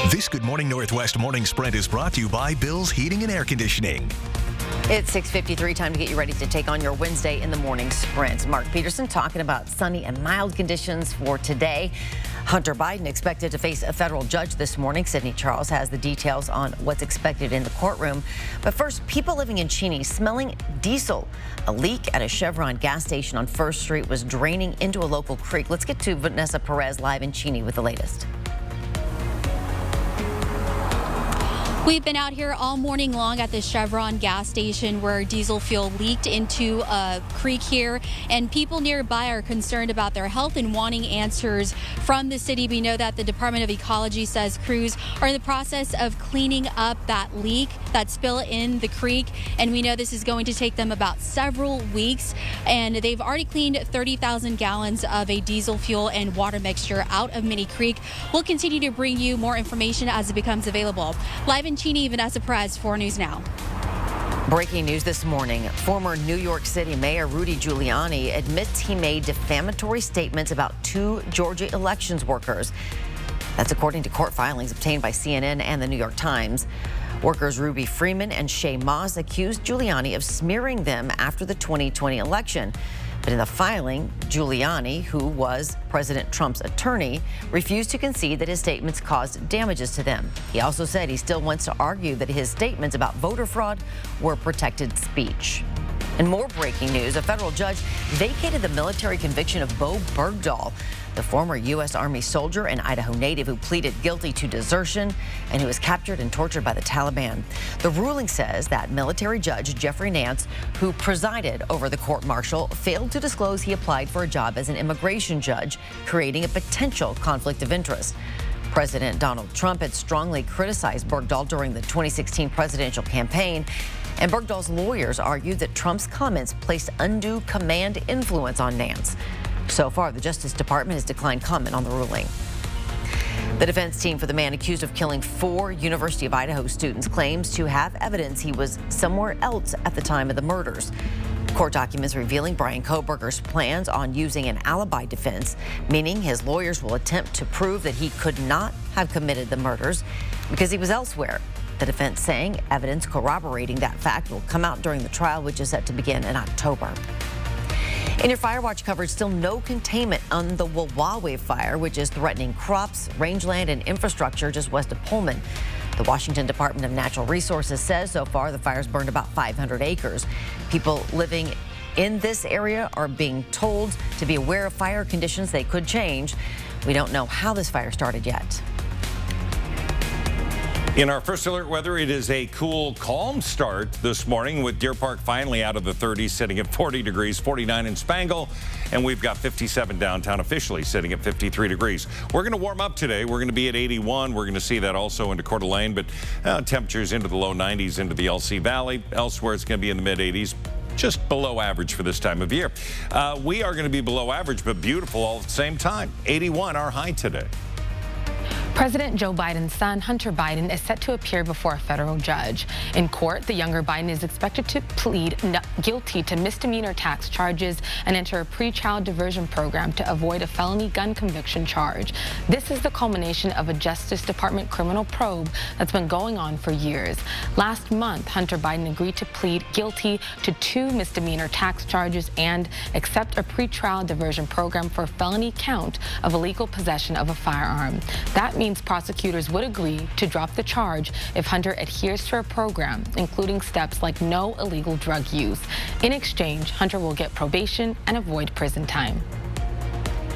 This Good Morning Northwest Morning Sprint is brought to you by Bill's Heating and Air Conditioning. It's 6:53, time to get you ready to take on your Wednesday in the morning sprint. Mark Peterson talking about sunny and mild conditions for today. Hunter Biden expected to face a federal judge this morning. Sydney Charles has the details on what's expected in the courtroom. But first, people living in Cheney smelling diesel. A leak at a Chevron gas station on First Street was draining into a local creek. Let's get to Vanessa Perez live in Cheney with the latest. We've been out here all morning long at the Chevron gas station where diesel fuel leaked into a creek here, and people nearby are concerned about their health and wanting answers from the city. We know that the Department of Ecology says crews are in the process of cleaning up that leak, that spill in the creek, and we know this is going to take them about several weeks, and they've already cleaned 30,000 gallons of a diesel fuel and water mixture out of Minnie Creek. We'll continue to bring you more information as it becomes available. Live in Cheney, Vanessa Perez, 4 News Now. Breaking news this morning. Former New York City Mayor Rudy Giuliani admits he made defamatory statements about 2 Georgia elections workers. That's according to court filings obtained by CNN and the New York Times. Workers Ruby Freeman and Shay Moss accused Giuliani of smearing them after the 2020 election. But in the filing, Giuliani, who was President Trump's attorney, refused to concede that his statements caused damages to them. He also said he still wants to argue that his statements about voter fraud were protected speech. And more breaking news, a federal judge vacated the military conviction of Bo Bergdahl, the former U.S. Army soldier and Idaho native who pleaded guilty to desertion and who was captured and tortured by the Taliban. The ruling says that military judge Jeffrey Nance, who presided over the court-martial, failed to disclose he applied for a job as an immigration judge, creating a potential conflict of interest. President Donald Trump had strongly criticized Bergdahl during the 2016 presidential campaign, and Bergdahl's lawyers argued that Trump's comments placed undue command influence on Nance. So far, the Justice Department has declined comment on the ruling. The defense team for the man accused of killing 4 University of Idaho students claims to have evidence he was somewhere else at the time of the murders. Court documents revealing Brian Coburgers' plans on using an alibi defense, meaning his lawyers will attempt to prove that he could not have committed the murders because he was elsewhere. The defense saying evidence corroborating that fact will come out during the trial, which is set to begin in October. In your Fire Watch coverage, still no containment on the Huawei fire, which is threatening crops, rangeland, and infrastructure just west of Pullman. The Washington Department of Natural Resources says so far the fire's burned about 500 acres. People living in this area are being told to be aware of fire conditions. They could change. We don't know how this fire started yet. In our first alert weather, it is a cool, calm start this morning with Deer Park finally out of the 30s, sitting at 40 degrees, 49 in Spangle, and we've got 57 downtown officially sitting at 53 degrees. We're going to warm up today. We're going to be at 81. We're going to see that also into Coeur d'Alene, but temperatures into the low 90s into the LC Valley. Elsewhere, it's going to be in the mid 80s. Just below average for this time of year. We are going to be below average, but beautiful all at the same time. 81, our high today. President Joe Biden's son, Hunter Biden, is set to appear before a federal judge. In court, the younger Biden is expected to plead guilty to misdemeanor tax charges and enter a pretrial diversion program to avoid a felony gun conviction charge. This is the culmination of a Justice Department criminal probe that's been going on for years. Last month, Hunter Biden agreed to plead guilty to 2 misdemeanor tax charges and accept a pretrial diversion program for a felony count of illegal possession of a firearm. That means prosecutors would agree to drop the charge if Hunter adheres to a program, including steps like no illegal drug use. In exchange, Hunter will get probation and avoid prison time.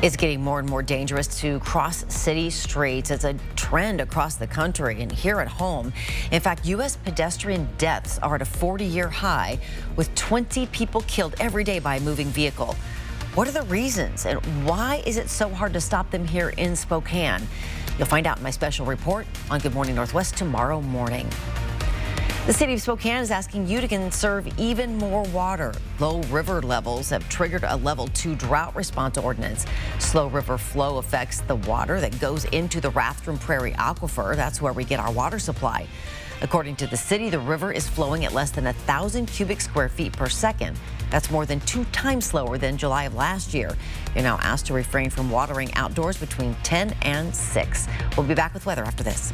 It's getting more and more dangerous to cross city streets. It's a trend across the country and here at home. In fact, U.S. pedestrian deaths are at a 40-year high, with 20 people killed every day by a moving vehicle. What are the reasons, and why is it so hard to stop them here in Spokane? You'll find out in my special report on Good Morning Northwest tomorrow morning. The city of Spokane is asking you to conserve even more water. Low river levels have triggered a level 2 drought response ordinance. Slow river flow affects the water that goes into the Rathdrum Prairie Aquifer. That's where we get our water supply. According to the city, the river is flowing at less than 1,000 cubic square feet per second. That's more than 2 times slower than July of last year. You're now asked to refrain from watering outdoors between 10 and 6. We'll be back with weather after this.